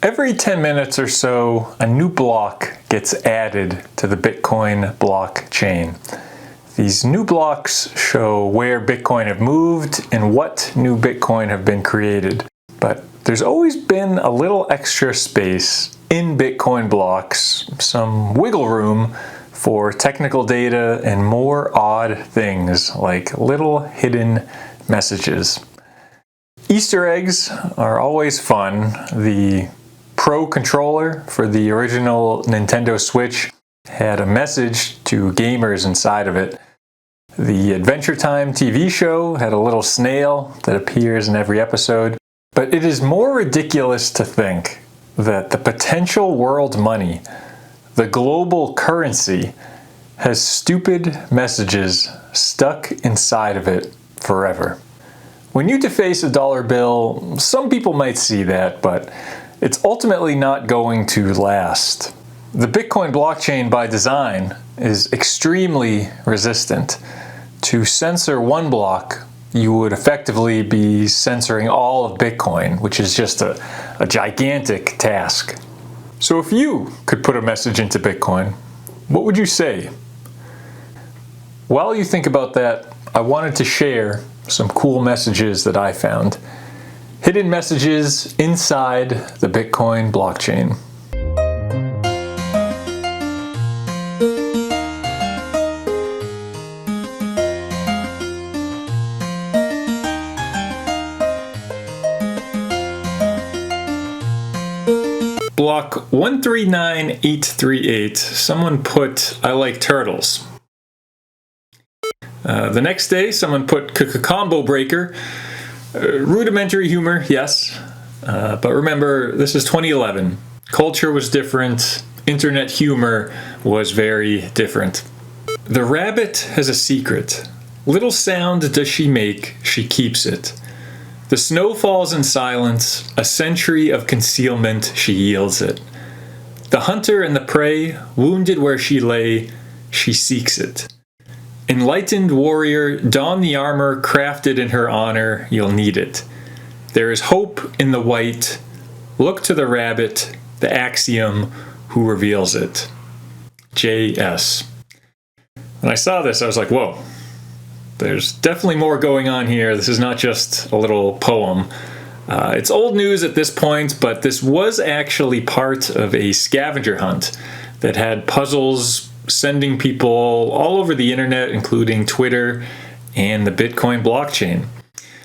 Every 10 minutes or so, a new block gets added to the Bitcoin blockchain. These new blocks show where Bitcoin have moved and what new Bitcoin have been created. But there's always been a little extra space in Bitcoin blocks, some wiggle room for technical data and more odd things like little hidden messages. Easter eggs are always fun. The Pro controller for the original Nintendo Switch had a message to gamers inside of it. The Adventure Time TV show had a little snail that appears in every episode. But it is more ridiculous to think that the potential world money, the global currency, has stupid messages stuck inside of it forever. When you deface a dollar bill, some people might see that, but it's ultimately not going to last. The Bitcoin blockchain by design is extremely resistant. To censor one block, you would effectively be censoring all of Bitcoin, which is just a gigantic task. So if you could put a message into Bitcoin, what would you say? While you think about that, I wanted to share some cool messages that I found. Hidden messages inside the Bitcoin blockchain. Block 139838, someone put, "I like turtles." The next day, someone put combo breaker. Rudimentary humor, yes. But remember, this is 2011. Culture was different. Internet humor was very different. The rabbit has a secret. Little sound does she make, she keeps it. The snow falls in silence, a century of concealment, she yields it. The hunter and the prey, wounded where she lay, she seeks it. Enlightened warrior, don the armor crafted in her honor, you'll need it. There is hope in the white, look to the rabbit, the axiom, who reveals it. J.S. When I saw this, I was like, whoa, there's definitely more going on here. This is not just a little poem. It's old news at this point, but this was actually part of a scavenger hunt that had puzzles sending people all over the internet, including Twitter and the Bitcoin blockchain.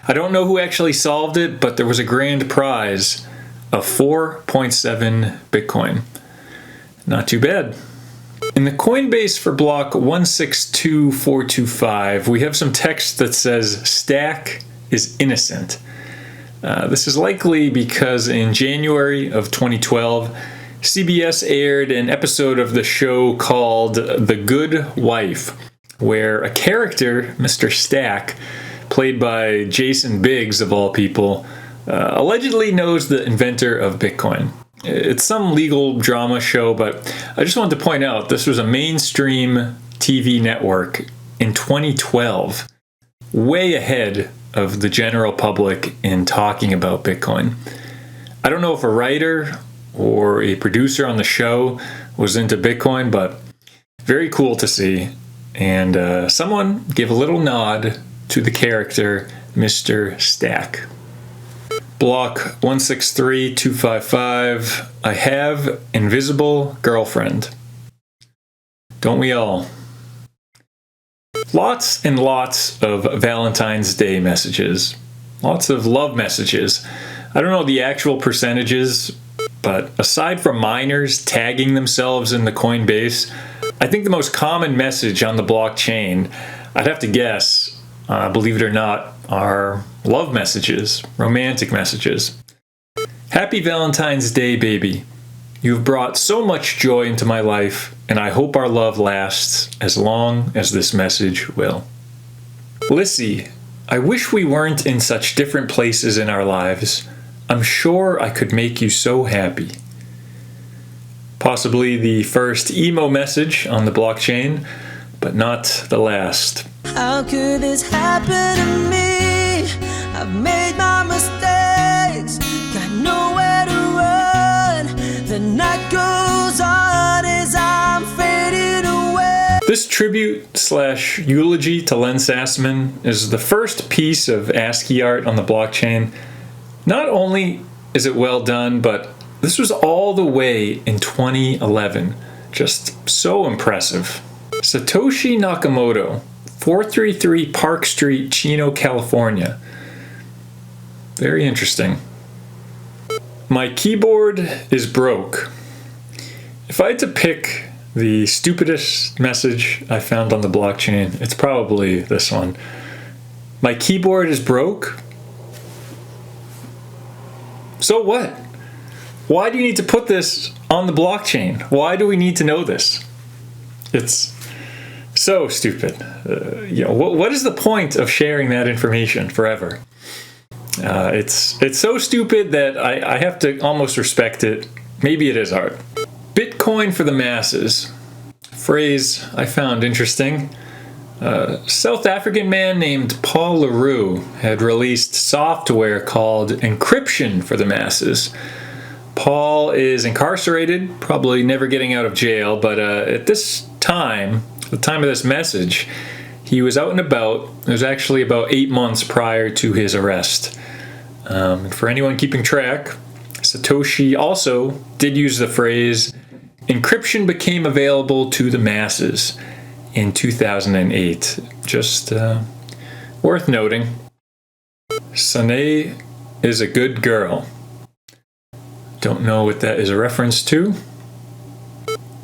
I don't know who actually solved it, but there was a grand prize of 4.7 Bitcoin. Not too bad. In the Coinbase for block 162425, we have some text that says, "Stack is innocent." This is likely because in January of 2012, CBS aired an episode of the show called The Good Wife, where a character, Mr. Stack, played by Jason Biggs of all people, allegedly knows the inventor of Bitcoin. It's some legal drama show, but I just wanted to point out this was a mainstream TV network in 2012, way ahead of the general public in talking about Bitcoin. I don't know if a writer or a producer on the show was into Bitcoin, but very cool to see. And someone gave a little nod to the character, Mr. Stack. Block 163255, I have invisible girlfriend. Don't we all? Lots and lots of Valentine's Day messages. Lots of love messages. I don't know the actual percentages, but aside from miners tagging themselves in the Coinbase, I think the most common message on the blockchain, I'd have to guess, believe it or not, are love messages, romantic messages. Happy Valentine's Day, baby. You've brought so much joy into my life, and I hope our love lasts as long as this message will. Lissy, I wish we weren't in such different places in our lives. I'm sure I could make you so happy. Possibly the first emo message on the blockchain, but not the last. How could this happen to me? I've made my mistakes, got nowhere to run. This tribute slash eulogy to Len Sassman is the first piece of ASCII art on the blockchain. Not only is it well done, but this was all the way in 2011. Just so impressive. Satoshi Nakamoto, 433 Park Street, Chino, California. Very interesting. My keyboard is broke. If I had to pick the stupidest message I found on the blockchain, it's probably this one. My keyboard is broke? So what? Why do you need to put this on the blockchain? Why do we need to know this? It's so stupid. What is the point of sharing that information forever? It's so stupid that I have to almost respect it. Maybe it is art. Bitcoin for the masses. Phrase I found interesting. A South African man named Paul LaRue had released software called encryption for the masses. Paul is incarcerated, probably never getting out of jail, but at this time, the time of this message, he was out and about. It was actually about 8 months prior to his arrest. For anyone keeping track, Satoshi also did use the phrase, encryption became available to the masses in 2008. Just worth noting. Sane is a good girl. Don't know what that is a reference to.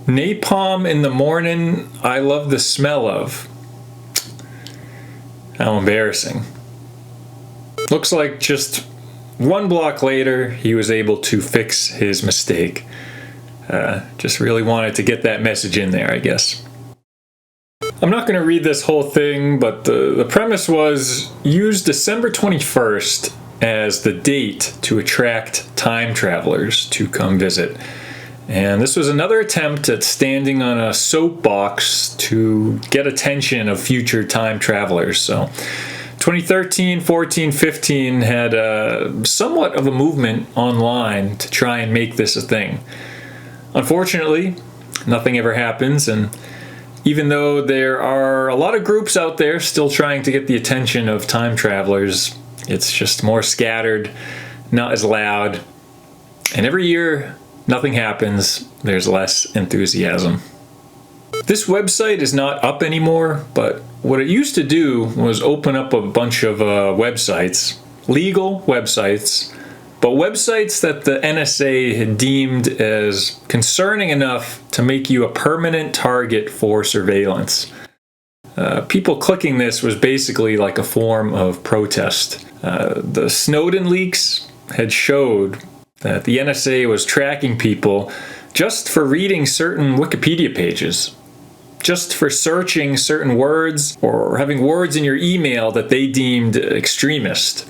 Napalm in the morning, I love the smell of. How embarrassing. Looks like just one block later, he was able to fix his mistake. Just really wanted to get that message in there, I guess. I'm not going to read this whole thing, but the premise was use December 21st as the date to attract time travelers to come visit. And this was another attempt at standing on a soapbox to get attention of future time travelers. So 2013, 14, 15 had somewhat of a movement online to try and make this a thing. Unfortunately, nothing ever happens, and even though there are a lot of groups out there still trying to get the attention of time travelers, it's just more scattered, not as loud, and every year nothing happens, there's less enthusiasm. This website is not up anymore, but what it used to do was open up a bunch of websites, legal websites, but websites that the NSA had deemed as concerning enough to make you a permanent target for surveillance. People clicking this was basically like a form of protest. The Snowden leaks had showed that the NSA was tracking people just for reading certain Wikipedia pages, just for searching certain words or having words in your email that they deemed extremist.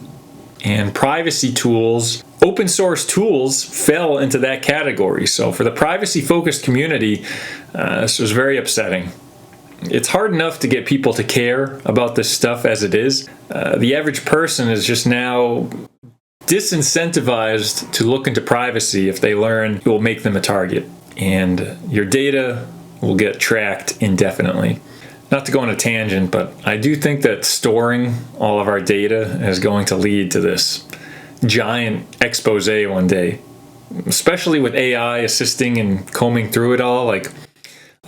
And privacy tools, open source tools, fell into that category. So for the privacy-focused community, this was very upsetting. It's hard enough to get people to care about this stuff as it is. The average person is just now disincentivized to look into privacy if they learn it will make them a target. And your data will get tracked indefinitely. Not to go on a tangent, but I do think that storing all of our data is going to lead to this giant expose one day. Especially with AI assisting and combing through it all. Like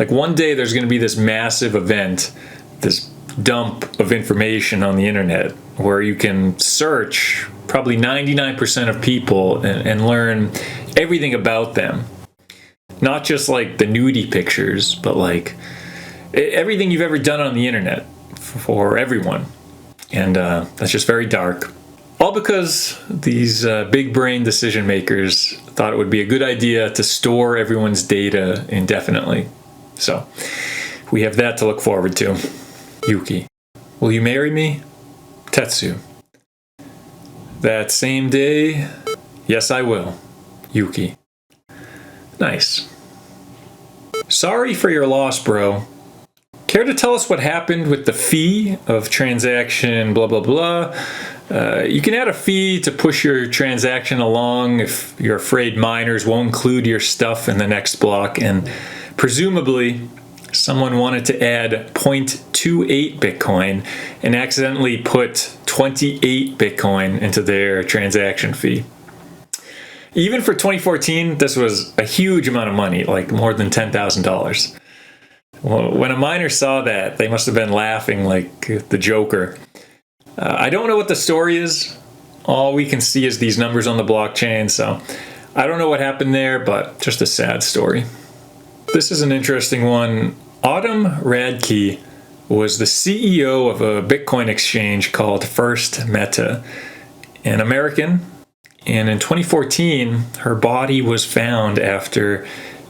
one day there's going to be this massive event, this dump of information on the internet where you can search probably 99% of people and learn everything about them. Not just like the nudie pictures, but like everything you've ever done on the internet for everyone. And that's just very dark. All because these big brain decision makers thought it would be a good idea to store everyone's data indefinitely. So we have that to look forward to. Yuki. Will you marry me? Tetsu. That same day, yes I will. Yuki. Nice. Sorry for your loss, bro. Care to tell us what happened with the fee of transaction blah blah blah? You can add a fee to push your transaction along if you're afraid miners won't include your stuff in the next block, and presumably Someone wanted to add 0.28 Bitcoin and accidentally put 28 Bitcoin into their transaction fee. Even for 2014, this was a huge amount of money, like more than $10,000. Well, when a miner saw that, they must have been laughing like the Joker. I don't know what the story is. All we can see is these numbers on the blockchain, so I don't know what happened there, but just a sad story. This is an interesting one. Autumn Radke was the CEO of a Bitcoin exchange called First Meta, an American. And in 2014, her body was found after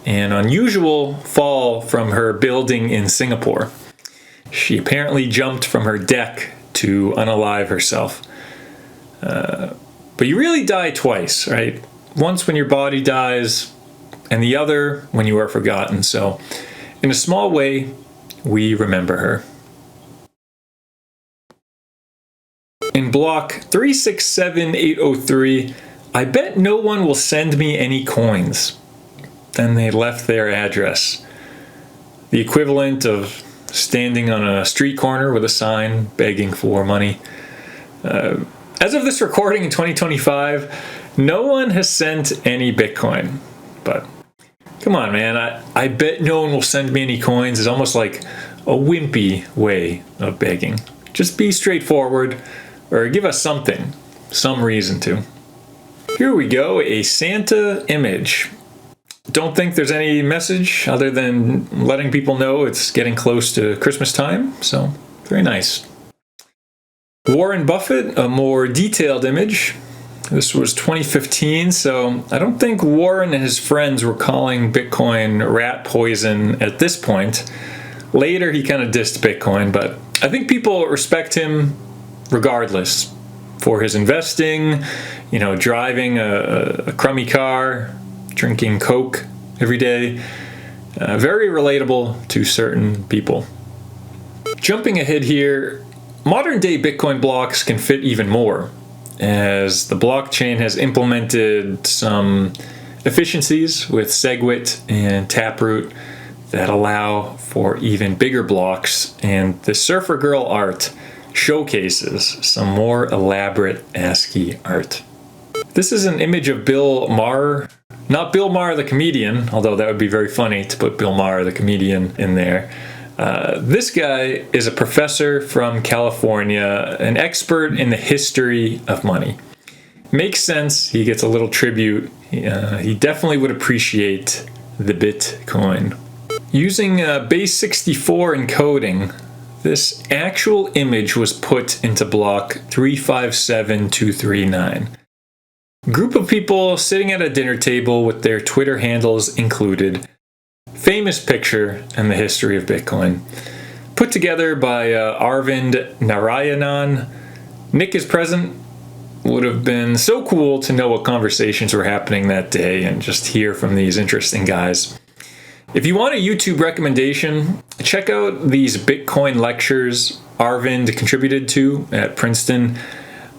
an unusual fall from her building in Singapore. She apparently jumped from her deck to unalive herself. But you really die twice, right? Once when your body dies, and the other when you are forgotten. So, in a small way, we remember her. In block 367803, I bet no one will send me any coins. Then they left their address. The equivalent of standing on a street corner with a sign begging for money. As of this recording in 2025, no one has sent any Bitcoin. But come on, man, I bet no one will send me any coins is almost like a wimpy way of begging. Just be straightforward, or give us something, some reason to. Here we go, a Santa image. Don't think there's any message other than letting people know it's getting close to Christmas time, so very nice. Warren Buffett, a more detailed image. This was 2015, so I don't think Warren and his friends were calling Bitcoin rat poison at this point. Later, he kind of dissed Bitcoin, but I think people respect him regardless for his investing, driving a crummy car, drinking Coke every day. Very relatable to certain people. Jumping ahead here, modern day Bitcoin blocks can fit even more, as the blockchain has implemented some efficiencies with SegWit and Taproot that allow for even bigger blocks, and the Surfer Girl art showcases some more elaborate ASCII art. This is an image of Bill Maher, not Bill Maher the comedian, although that would be very funny to put Bill Maher the comedian in there. This guy is a professor from California, an expert in the history of money. Makes sense, he gets a little tribute. He definitely would appreciate the Bitcoin. Using base 64 encoding, this actual image was put into block 357239. Group of people sitting at a dinner table with their Twitter handles included. Famous picture in the history of Bitcoin. Put together by Arvind Narayanan. Nick is present. Would have been so cool to know what conversations were happening that day and just hear from these interesting guys. If you want a YouTube recommendation, check out these Bitcoin lectures Arvind contributed to at Princeton.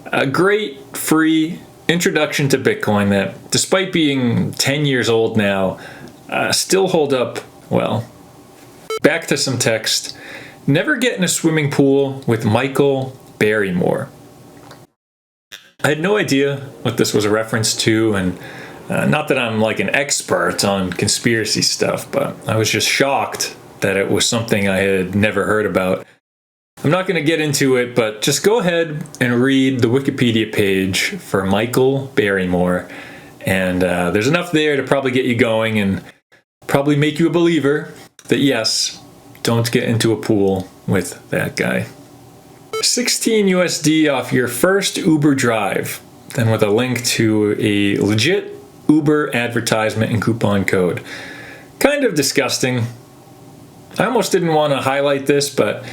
A great free introduction to Bitcoin that, despite being 10 years old now, still hold up well. Back to some text. Never get in a swimming pool with Michael Barrymore. I had no idea what this was a reference to, and not that I'm like an expert on conspiracy stuff, but I was just shocked that it was something I had never heard about. I'm not going to get into it, but just go ahead and read the Wikipedia page for Michael Barrymore, and there's enough there to probably get you going and probably make you a believer that yes, don't get into a pool with that guy. 16 USD off your first Uber drive, then with a link to a legit Uber advertisement and coupon code. Kind of disgusting. I almost didn't want to highlight this, but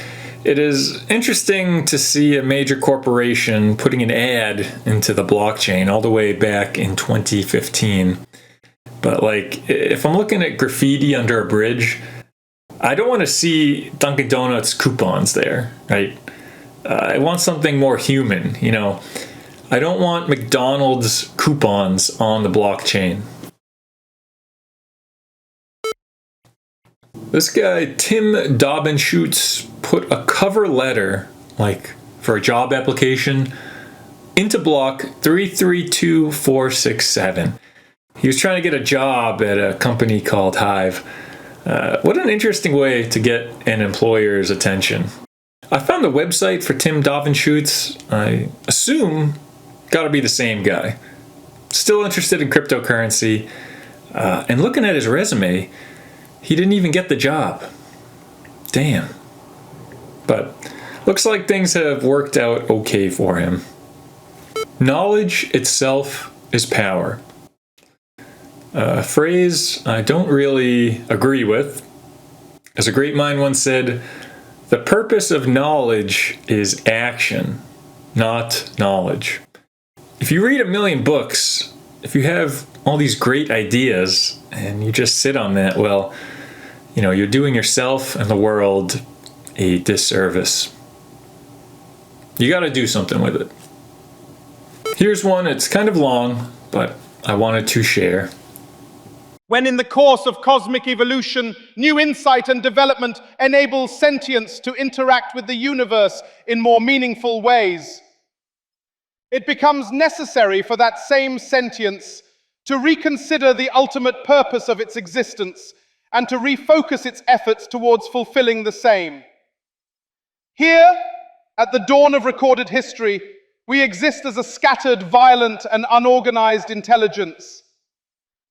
it is interesting to see a major corporation putting an ad into the blockchain all the way back in 2015. But if I'm looking at graffiti under a bridge, I don't want to see Dunkin' Donuts coupons there, right? I want something more human, I don't want McDonald's coupons on the blockchain. This guy, Tim Dobbenschutz, put a cover letter, like for a job application, into block 332467. He was trying to get a job at a company called Hive. What an interesting way to get an employer's attention. I found the website for Tim Dobbenschutz. I assume gotta be the same guy. Still interested in cryptocurrency. And looking at his resume, he didn't even get the job. Damn. But looks like things have worked out okay for him. Knowledge itself is power. A phrase I don't really agree with. As a great mind once said, the purpose of knowledge is action, not knowledge. If you read a million books, if you have all these great ideas and you just sit on that, well, you're doing yourself and the world a disservice. You got to do something with it. Here's one. It's kind of long, but I wanted to share. When in the course of cosmic evolution, new insight and development enables sentience to interact with the universe in more meaningful ways, it becomes necessary for that same sentience to reconsider the ultimate purpose of its existence and to refocus its efforts towards fulfilling the same. Here, at the dawn of recorded history, we exist as a scattered, violent, and unorganized intelligence.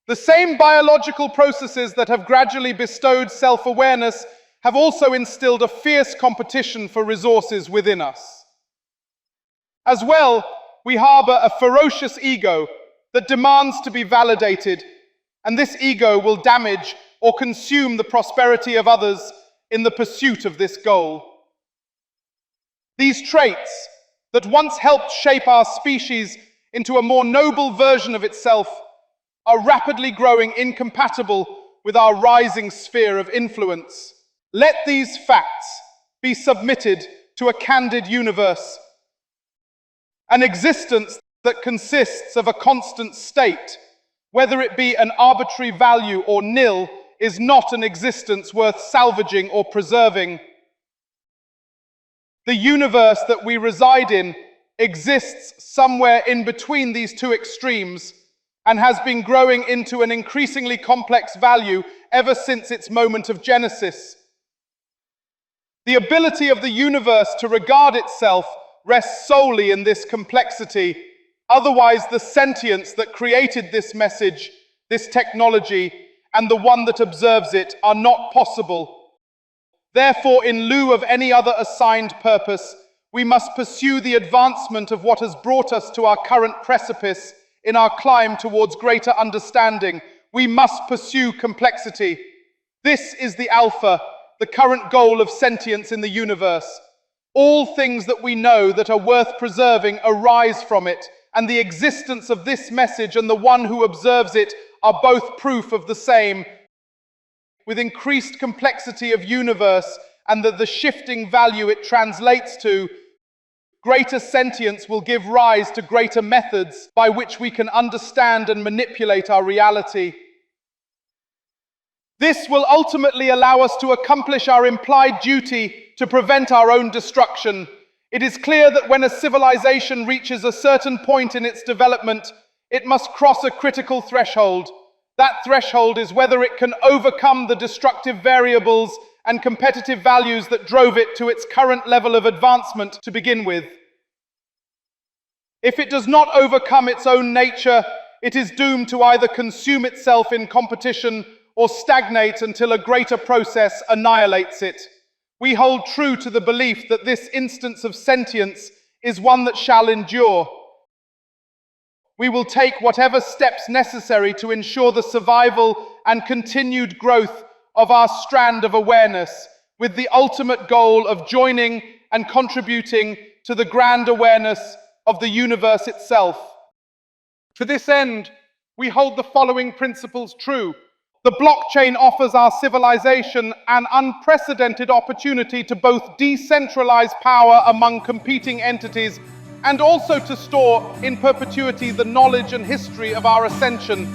The same biological processes that have gradually bestowed self-awareness have also instilled a fierce competition for resources within us. As well, we harbor a ferocious ego that demands to be validated, and this ego will damage or consume the prosperity of others in the pursuit of this goal. These traits that once helped shape our species into a more noble version of itself are rapidly growing incompatible with our rising sphere of influence. Let these facts be submitted to a candid universe. An existence that consists of a constant state, whether it be an arbitrary value or nil, is not an existence worth salvaging or preserving. The universe that we reside in exists somewhere in between these two extremes and has been growing into an increasingly complex value ever since its moment of genesis. The ability of the universe to regard itself rests solely in this complexity. Otherwise, the sentience that created this message, this technology, and the one that observes it are not possible. Therefore, in lieu of any other assigned purpose, we must pursue the advancement of what has brought us to our current precipice in our climb towards greater understanding. We must pursue complexity. This is the alpha, the current goal of sentience in the universe. All things that we know that are worth preserving arise from it, and the existence of this message and the one who observes it are both proof of the same. With increased complexity of universe and the shifting value it translates to, greater sentience will give rise to greater methods by which we can understand and manipulate our reality. This will ultimately allow us to accomplish our implied duty to prevent our own destruction. It is clear that when a civilization reaches a certain point in its development, it must cross a critical threshold. That threshold is whether it can overcome the destructive variables and competitive values that drove it to its current level of advancement to begin with. If it does not overcome its own nature, it is doomed to either consume itself in competition or stagnate until a greater process annihilates it. We hold true to the belief that this instance of sentience is one that shall endure. We will take whatever steps necessary to ensure the survival and continued growth of our strand of awareness, with the ultimate goal of joining and contributing to the grand awareness of the universe itself. To this end, we hold the following principles true. The blockchain offers our civilization an unprecedented opportunity to both decentralize power among competing entities and also to store in perpetuity the knowledge and history of our ascension.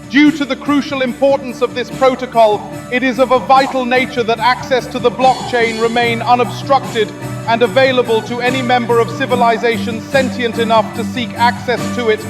Due to the crucial importance of this protocol, it is of a vital nature that access to the blockchain remain unobstructed and available to any member of civilization sentient enough to seek access to it.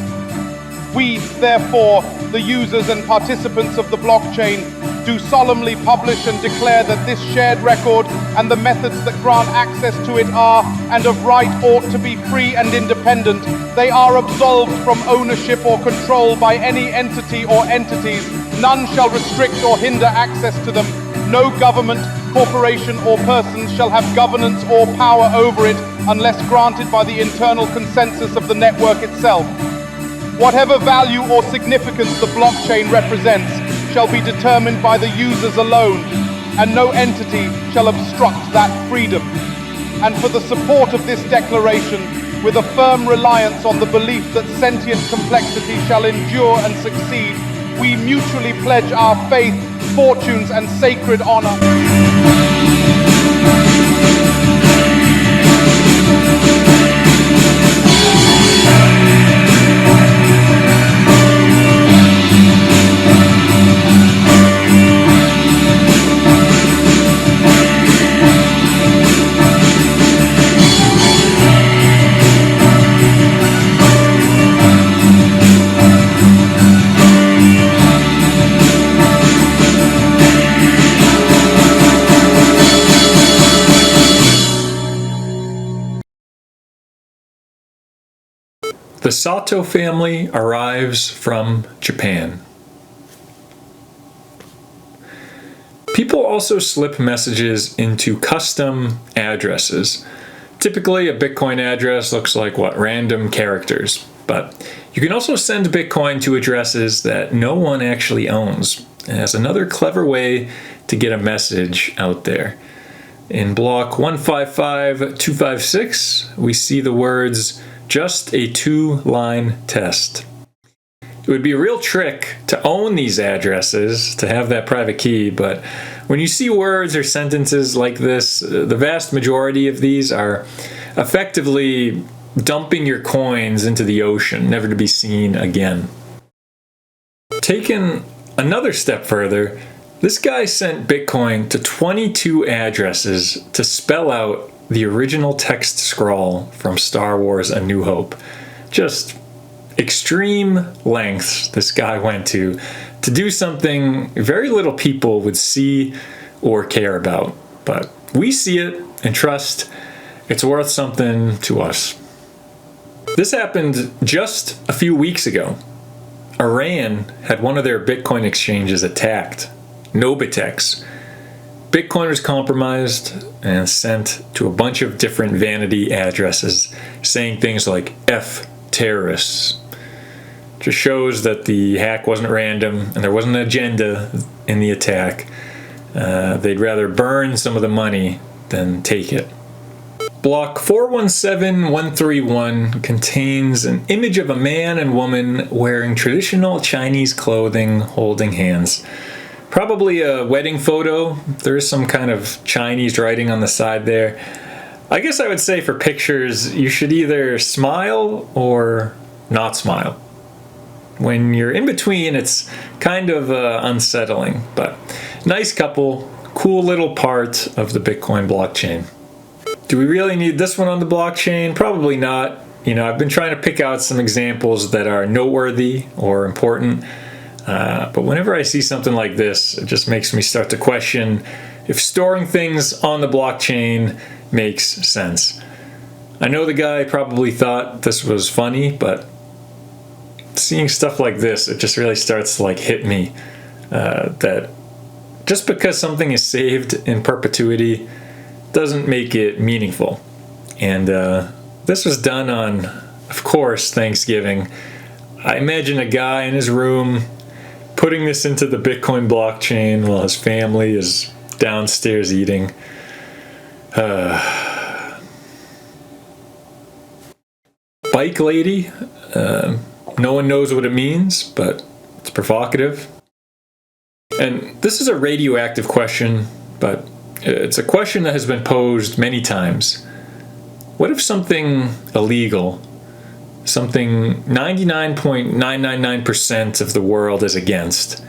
We, therefore, the users and participants of the blockchain, do solemnly publish and declare that this shared record and the methods that grant access to it are, and of right ought to be, free and independent. They are absolved from ownership or control by any entity or entities. None shall restrict or hinder access to them. No government, corporation, or person shall have governance or power over it unless granted by the internal consensus of the network itself. Whatever value or significance the blockchain represents shall be determined by the users alone, and no entity shall obstruct that freedom. And for the support of this declaration, with a firm reliance on the belief that sentient complexity shall endure and succeed, we mutually pledge our faith, fortunes, and sacred honor. The Sato family arrives from Japan. People also slip messages into custom addresses. Typically, a Bitcoin address looks like random characters, but you can also send Bitcoin to addresses that no one actually owns. And that's another clever way to get a message out there. In block 155256, we see the words, "Just a 2-line test." It would be a real trick to own these addresses, to have that private key, but when you see words or sentences like this, the vast majority of these are effectively dumping your coins into the ocean, never to be seen again. Taken another step further, this guy sent Bitcoin to 22 addresses to spell out the original text scroll from Star Wars: A New Hope. Just extreme lengths this guy went to do something very little people would see or care about. But we see it and trust it's worth something to us. This happened just a few weeks ago. Iran had one of their Bitcoin exchanges attacked, Nobitex. Bitcoin was compromised and sent to a bunch of different vanity addresses saying things like F terrorists. Just shows that the hack wasn't random and there wasn't an agenda in the attack. They'd rather burn some of the money than take it. Block 417131 contains an image of a man and woman wearing traditional Chinese clothing holding hands. Probably a wedding photo. There is some kind of Chinese writing on the side there. I guess I would say for pictures, you should either smile or not smile. When you're in between, it's kind of unsettling, but nice couple, cool little part of the Bitcoin blockchain. Do we really need this one on the blockchain? Probably not. I've been trying to pick out some examples that are noteworthy or important. But whenever I see something like this, it just makes me start to question if storing things on the blockchain makes sense. I know the guy probably thought this was funny, but seeing stuff like this, it just really starts to hit me that just because something is saved in perpetuity doesn't make it meaningful. And this was done on, of course, Thanksgiving. I imagine a guy in his room putting this into the Bitcoin blockchain while his family is downstairs eating. Bike lady, no one knows what it means, but it's provocative. And this is a radioactive question, but it's a question that has been posed many times. What if something illegal something 99.999% of the world is against,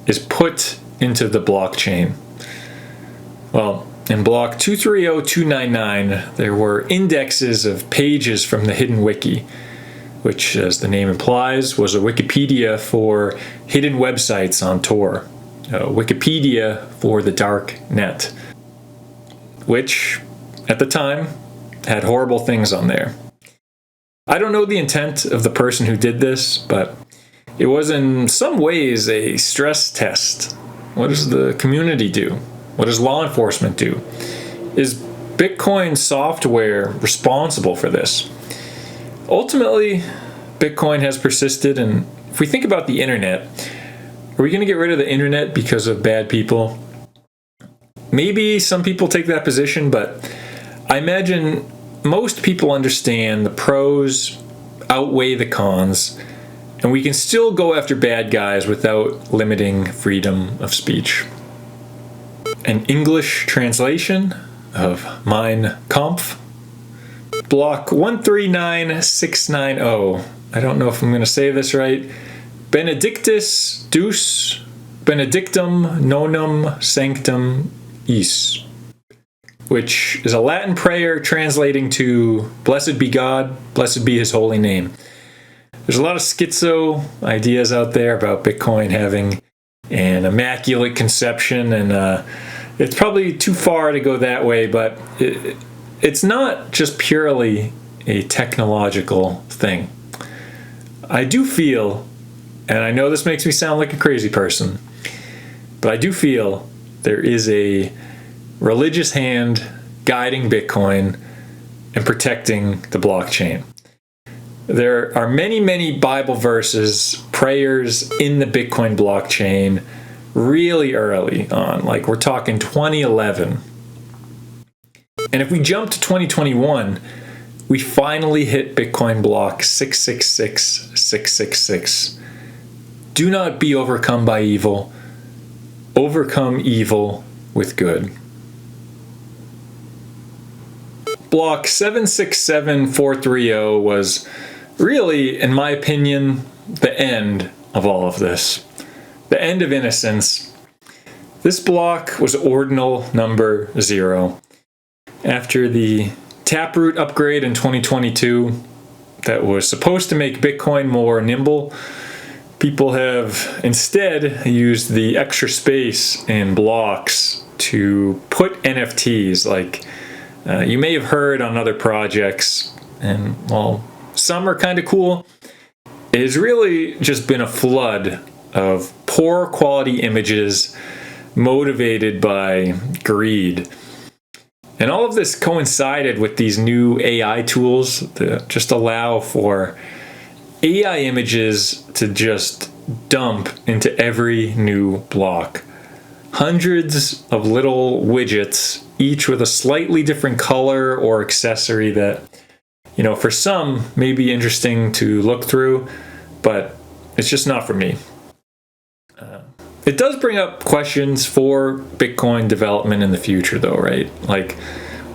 is put into the blockchain. Well, in block 230299, there were indexes of pages from the hidden wiki, which, as the name implies, was a Wikipedia for hidden websites on Tor, a Wikipedia for the dark net, which, at the time, had horrible things on there. I don't know the intent of the person who did this, but it was in some ways a stress test. What does the community do? What does law enforcement do? Is Bitcoin software responsible for this? Ultimately, Bitcoin has persisted, and if we think about the internet, are we going to get rid of the internet because of bad people? Maybe some people take that position, but I imagine most people understand the pros outweigh the cons, and we can still go after bad guys without limiting freedom of speech. An English translation of Mein Kampf, block 139690. I don't know if I'm going to say this right. Benedictus Deus Benedictum Nonum Sanctum Is, which is a Latin prayer translating to "Blessed be God, blessed be his holy name." There's a lot of schizo ideas out there about Bitcoin having an immaculate conception, and it's probably too far to go that way, but it's not just purely a technological thing. I do feel, and I know this makes me sound like a crazy person, but I do feel there is a religious hand guiding Bitcoin and protecting the blockchain. There are many, many Bible verses, prayers in the Bitcoin blockchain really early on, like we're talking 2011. And if we jump to 2021, we finally hit Bitcoin block 666666. Do not be overcome by evil. Overcome evil with good. Block 767430 was really, in my opinion, the end of all of this. The end of innocence. This block was ordinal number 0. After the Taproot upgrade in 2022 that was supposed to make Bitcoin more nimble, people have instead used the extra space in blocks to put NFTs, like you may have heard on other projects, and while some are kind of cool, it has really just been a flood of poor quality images motivated by greed. And all of this coincided with these new AI tools that just allow for AI images to just dump into every new block. Hundreds of little widgets, each with a slightly different color or accessory that, you know, for some may be interesting to look through, but it's just not for me. It does bring up questions for Bitcoin development in the future, though, right? Like,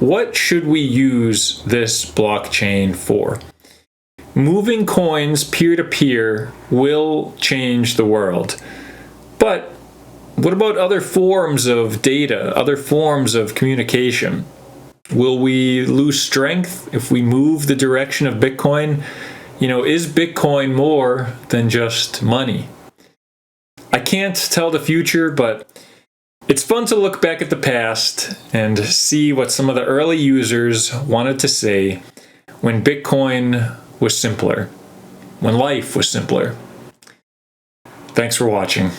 what should we use this blockchain for? Moving coins peer-to-peer will change the world. But what about other forms of data, other forms of communication? Will we lose strength if we move the direction of Bitcoin? You know, is Bitcoin more than just money? I can't tell the future, but it's fun to look back at the past and see what some of the early users wanted to say when Bitcoin was simpler, when life was simpler. Thanks for watching.